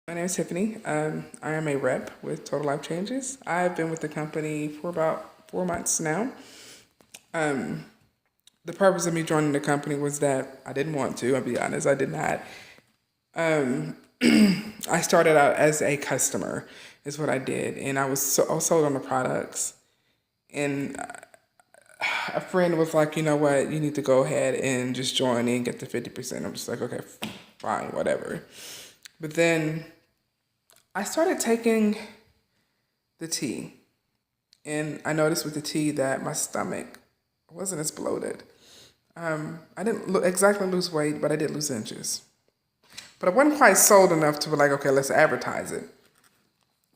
My name is Tiffany. I am a rep with Total Life Changes. I've been with the company for about 4 months now. The purpose of me joining the company was that I didn't want to, I'll be honest, I did not. I started out as a customer, is what I did, and I was sold on the products. And a friend was like, you know what, you need to go ahead and just join and get the 50%. I'm just like, okay, fine, whatever. But then I started taking the tea, and I noticed with the tea that my stomach wasn't as bloated. I didn't exactly lose weight, but I did lose inches. But I wasn't quite sold enough to be like, okay, let's advertise it.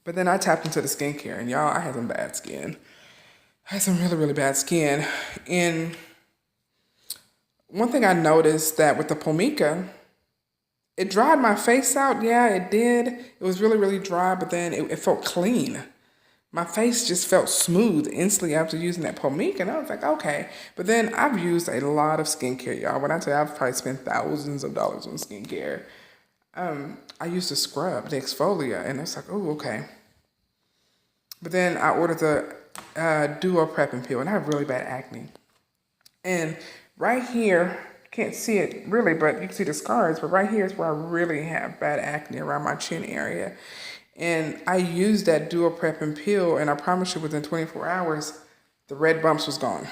But then I tapped into the skincare, and y'all, I had some bad skin. I had some really, really bad skin. And one thing I noticed that with the Pomica, it dried my face out. Yeah, it did. It was really, really dry, but then it felt clean. My face just felt smooth instantly after using that Pomica, and I was like, okay. But then I've used a lot of skincare, y'all. When I tell you I've probably spent thousands of dollars on skincare, I used to scrub, the exfoliant, and it's like, oh, okay. But then I ordered the Duo Prep and Peel, and I have really bad acne. And right here, can't see it really, but you can see the scars, but right here is where I really have bad acne around my chin area. And I used that Duo Prep and Peel, and I promise you within 24 hours, the red bumps was gone.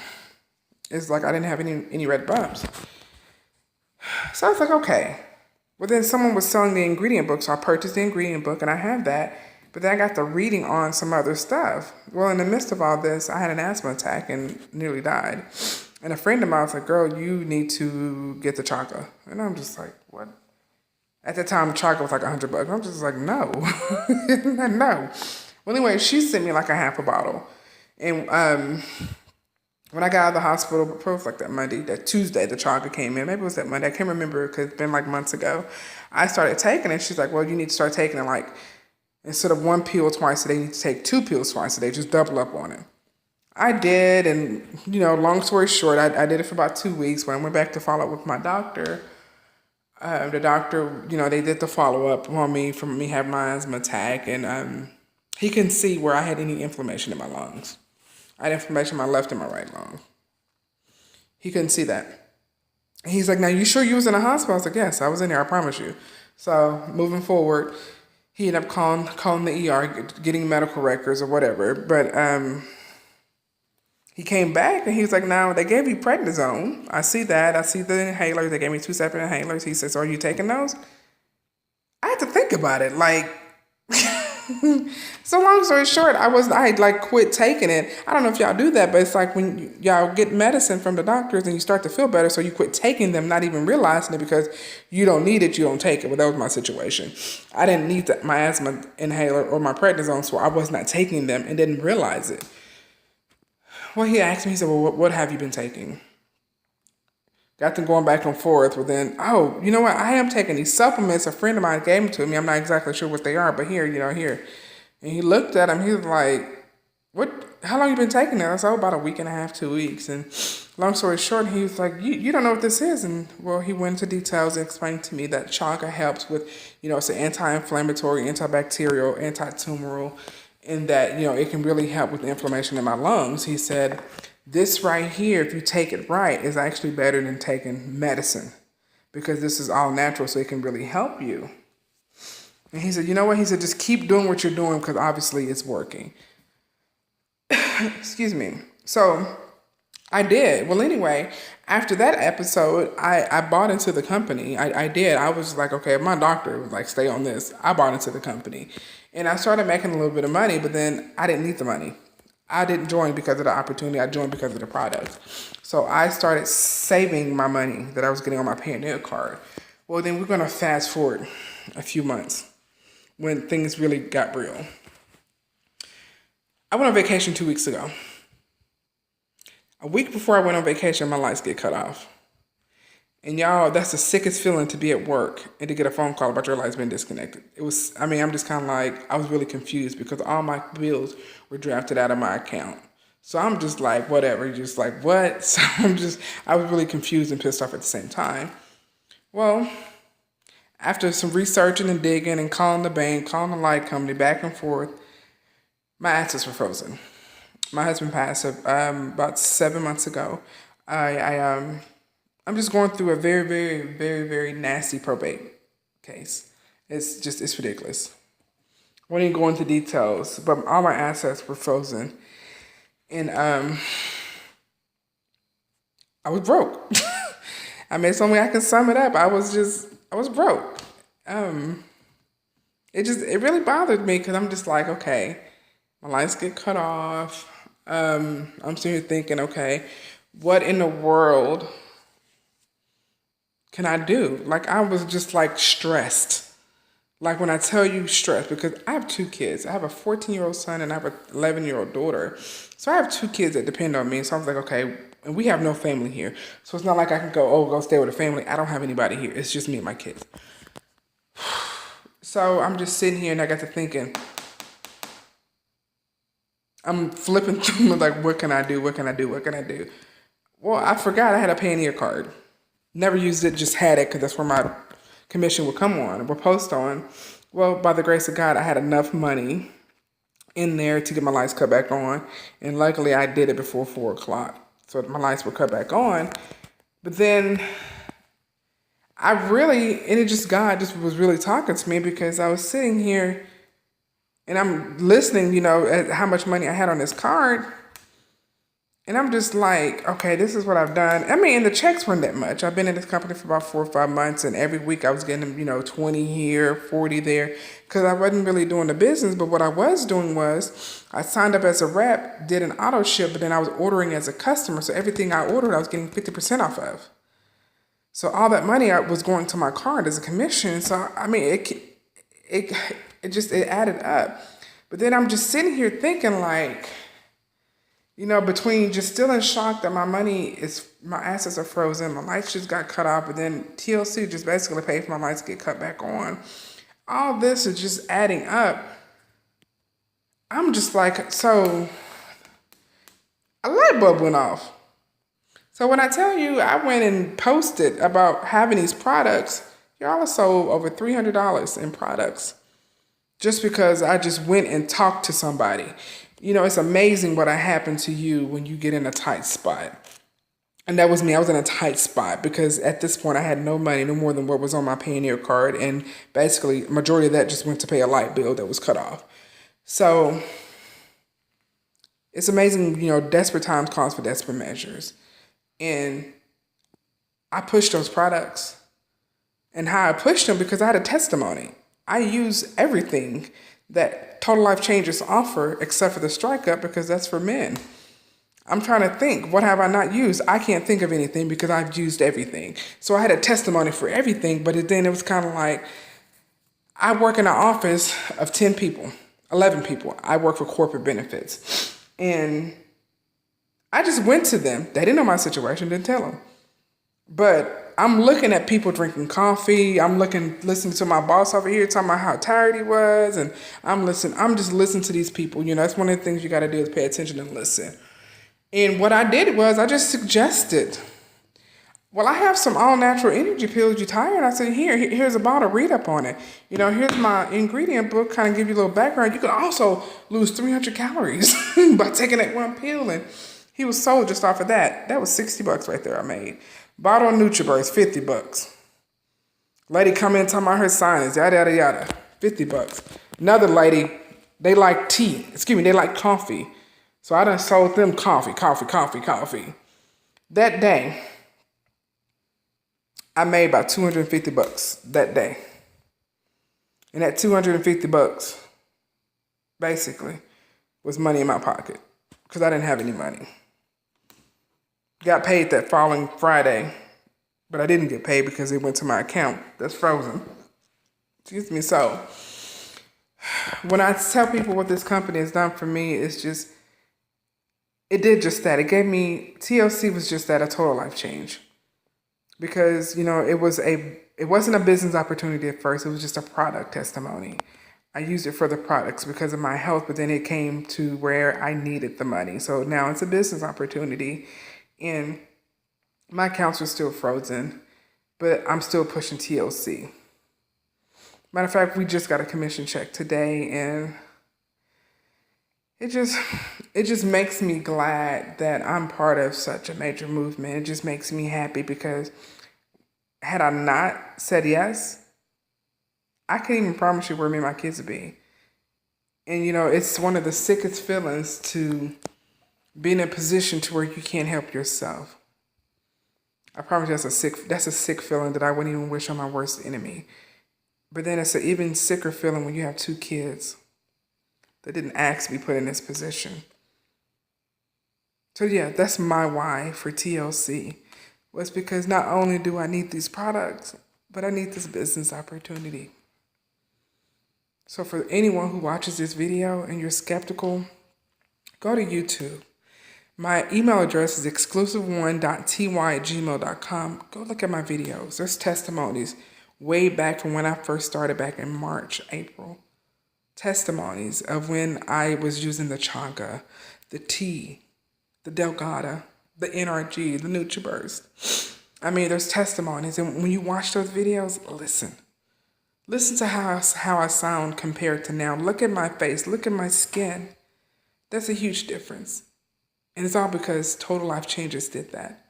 It's like I didn't have any red bumps. So I was like, okay. Well, then someone was selling the ingredient book, so I purchased the ingredient book, and I have that. But then I got the reading on some other stuff. Well, in the midst of all this, I had an asthma attack and nearly died. And a friend of mine was like, girl, you need to get the chaga. And I'm just like, what? At the time, chaga was like $100. I'm just like, no. No. Well, anyway, she sent me like a half a bottle. And when I got out of the hospital, it was like that Tuesday, the chaga came in. Maybe it was that Monday. I can't remember because it's been like months ago. I started taking it. She's like, well, you need to start taking it like, instead of one pill twice a day, you need to take 2 pills twice a day. Just double up on it. I did, and long story short, I did it for about 2 weeks. When I went back to follow up with my doctor, the doctor, they did the follow up on me from me having my asthma attack, and he couldn't see where I had any inflammation in my lungs. I had inflammation in my left and my right lung. He couldn't see that. And he's like, now, you sure you was in a hospital? I was like, yes, I was in there, I promise you. So moving forward, he ended up calling the ER, getting medical records or whatever. But he came back and he was like, now they gave you prednisone. I see that. I see the inhalers. They gave me 2 separate inhalers. He says, are you taking those? I had to think about it. Like, so long story short, I had like quit taking it. I don't know if y'all do that, but it's like when y'all get medicine from the doctors and you start to feel better, so you quit taking them, not even realizing it because you don't need it, you don't take it. Well, that was my situation. I didn't need my asthma inhaler or my prednisone, so I was not taking them and didn't realize it. Well, he asked me, he said, well, what have you been taking? Got them going back and forth, but then, oh, you know what? I am taking these supplements. A friend of mine gave them to me. I'm not exactly sure what they are, but here. And he looked at them. He was like, what? How long you been taking that? I said, about a week and a half, 2 weeks. And long story short, he was like, you don't know what this is. And well, he went into details and explained to me that chaga helps with, it's an anti-inflammatory, antibacterial, anti-tumoral, and that, it can really help with the inflammation in my lungs. He said, this right here, if you take it right, is actually better than taking medicine because this is all natural, so it can really help you. And he said, you know what? He said, just keep doing what you're doing because obviously it's working. Excuse me. So I did. Well, anyway, after that episode, I bought into the company. I did. I was like, okay, my doctor was like, stay on this. I bought into the company. And I started making a little bit of money, but then I didn't need the money. I didn't join because of the opportunity. I joined because of the product. So I started saving my money that I was getting on my Payoneer card. Well, then we're going to fast forward a few months when things really got real. I went on vacation 2 weeks ago. A week before I went on vacation, my lights get cut off. And y'all, that's the sickest feeling to be at work and to get a phone call about your lights being disconnected. I'm just kind of like, I was really confused because all my bills were drafted out of my account. So I'm just like, whatever, just like, what? So I was really confused and pissed off at the same time. Well, After some researching and digging and calling the bank, calling the light company, back and forth, my assets were frozen. My husband passed about 7 months ago. I'm just going through a very, very, very, very nasty probate case. It's ridiculous. I won't even go into details, but all my assets were frozen, and I was broke. I mean, it's the only way I can sum it up. I was broke. Um, it really bothered me because I'm just like, okay, my lights get cut off. I'm sitting here thinking, okay, what in the world can I do? Like, I was just like stressed. Like, when I tell you stressed, because I have two kids. I have a 14-year-old son and I have an 11-year-old daughter. So I have two kids that depend on me. So I was like, okay, and we have no family here. So it's not like I can go stay with a family. I don't have anybody here. It's just me and my kids. So I'm just sitting here and I got to thinking, I'm flipping through like, what can I do? What can I do? What can I do? Well, I forgot I had a Payoneer card. Never used it, just had it because that's where my commission would come on, would post on. Well, by the grace of God, I had enough money in there to get my lights cut back on. And luckily I did it before 4 o'clock. So my lights were cut back on. But then God just was really talking to me because I was sitting here and I'm listening, at how much money I had on this card. And I'm just like, okay, this is what I've done. I mean, the checks weren't that much. I've been in this company for about 4 or 5 months, and every week I was getting, 20 here, 40 there, because I wasn't really doing the business. But what I was doing was I signed up as a rep, did an auto ship, but then I was ordering as a customer. So everything I ordered, I was getting 50% off of. So all that money was going to my card as a commission. So, I mean, it added up. But then I'm just sitting here thinking like, between just still in shock that my assets are frozen, my lights just got cut off, but then TLC just basically paid for my lights to get cut back on. All this is just adding up. I'm just like, so a light bulb went off. So when I tell you I went and posted about having these products, y'all have sold over $300 in products just because I just went and talked to somebody. It's amazing what happened to you when you get in a tight spot. And that was me. I was in a tight spot because at this point I had no money, no more than what was on my Payoneer card. And basically, majority of that just went to pay a light bill that was cut off. So it's amazing, desperate times calls for desperate measures. And I pushed those products. And how I pushed them, because I had a testimony. I use everything that Total Life Changes offer except for the Strike Up, because that's for men. I'm trying to think, what have I not used? I can't think of anything because I've used everything. So I had a testimony for everything, but then it was kind of like, I work in an office of 10 people, 11 people. I work for corporate benefits. And I just went to them. They didn't know my situation, didn't tell them. But I'm looking at people drinking coffee. I'm listening to my boss over here talking about how tired he was. And I'm just listening to these people. That's one of the things you got to do is pay attention and listen. And what I did was I just suggested, well, I have some all-natural energy pills. You tired? I said, here's a bottle. Read up on it. Here's my ingredient book. Kind of give you a little background. You could also lose 300 calories by taking that one pill. And he was sold just off of that. That was $60 right there I made. Bottle of NutriBurst, $50. Lady come in talking about her sinus, yada, yada, yada, $50. Another lady, they like tea. They like coffee. So I done sold them coffee. That day, I made about $250 that day. And that $250 basically was money in my pocket because I didn't have any money. Got paid that following Friday, but I didn't get paid because it went to my account that's frozen. Excuse me. So when I tell people what this company has done for me, it did just that. It gave me, TLC was just that, a total life change. Because, it wasn't a business opportunity at first. It was just a product testimony. I used it for the products because of my health, but then it came to where I needed the money. So now it's a business opportunity. And my accounts are still frozen, but I'm still pushing TLC. Matter of fact, we just got a commission check today, and it just makes me glad that I'm part of such a major movement. It just makes me happy because had I not said yes, I can't even promise you where me and my kids would be. And it's one of the sickest feelings to be in a position to where you can't help yourself. I promise you that's a sick feeling that I wouldn't even wish on my worst enemy. But then it's an even sicker feeling when you have 2 kids that didn't ask to be put in this position. So yeah, that's my why for TLC. Was because not only do I need these products, but I need this business opportunity. So for anyone who watches this video and you're skeptical, go to YouTube. My email address is exclusive1.ty@gmail.com. Go look at my videos. There's testimonies way back from when I first started back in March, April. Testimonies of when I was using the Chaga, the tea, the Delgada, the NRG, the NutriBurst. I mean, there's testimonies, and when you watch those videos, listen. Listen to how I sound compared to now. Look at my face. Look at my skin. That's a huge difference. And it's all because Total Life Changes did that.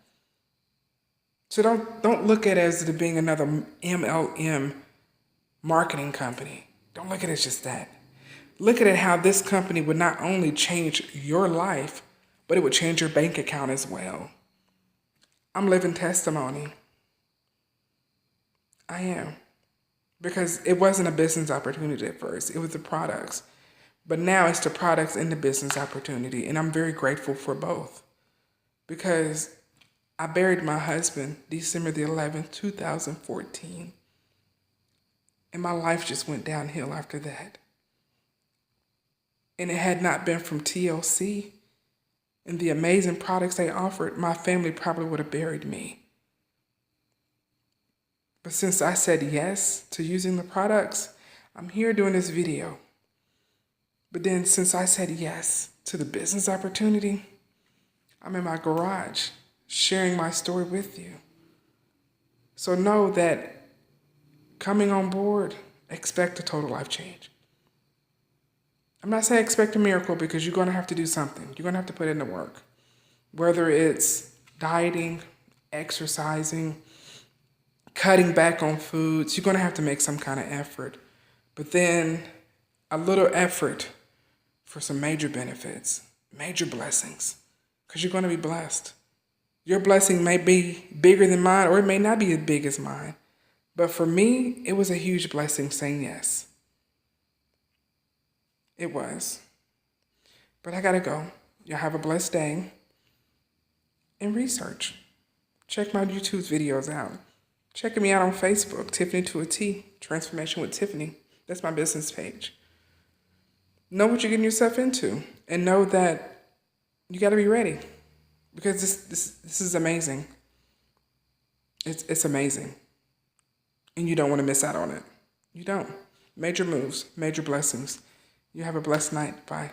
So don't look at it as it being another MLM marketing company. Don't look at it as just that. Look at it how this company would not only change your life, but it would change your bank account as well. I'm living testimony. I am. Because it wasn't a business opportunity at first. It was the products. But now it's the products and the business opportunity. And I'm very grateful for both. Because I buried my husband December the 11th, 2014. And my life just went downhill after that. And it had not been from TLC and the amazing products they offered, my family probably would have buried me. But since I said yes to using the products, I'm here doing this video. But then since I said yes to the business opportunity, I'm in my garage sharing my story with you. So know that coming on board, expect a total life change. I'm not saying expect a miracle because you're going to have to do something. You're going to have to put in the work. Whether it's dieting, exercising, cutting back on foods, you're going to have to make some kind of effort. But then a little effort for some major benefits, major blessings, because you're going to be blessed. Your blessing may be bigger than mine, or it may not be as big as mine. But for me, it was a huge blessing saying yes. It was. But I gotta go. Y'all have a blessed day. And research. Check my YouTube videos out. Check me out on Facebook, Tiffany to a T, Transformation with Tiffany. That's my business page. Know what you're getting yourself into, and know that you gotta be ready, because this is amazing. It's amazing, and you don't want to miss out on it. You don't. Major moves, major blessings. You have a blessed night. Bye.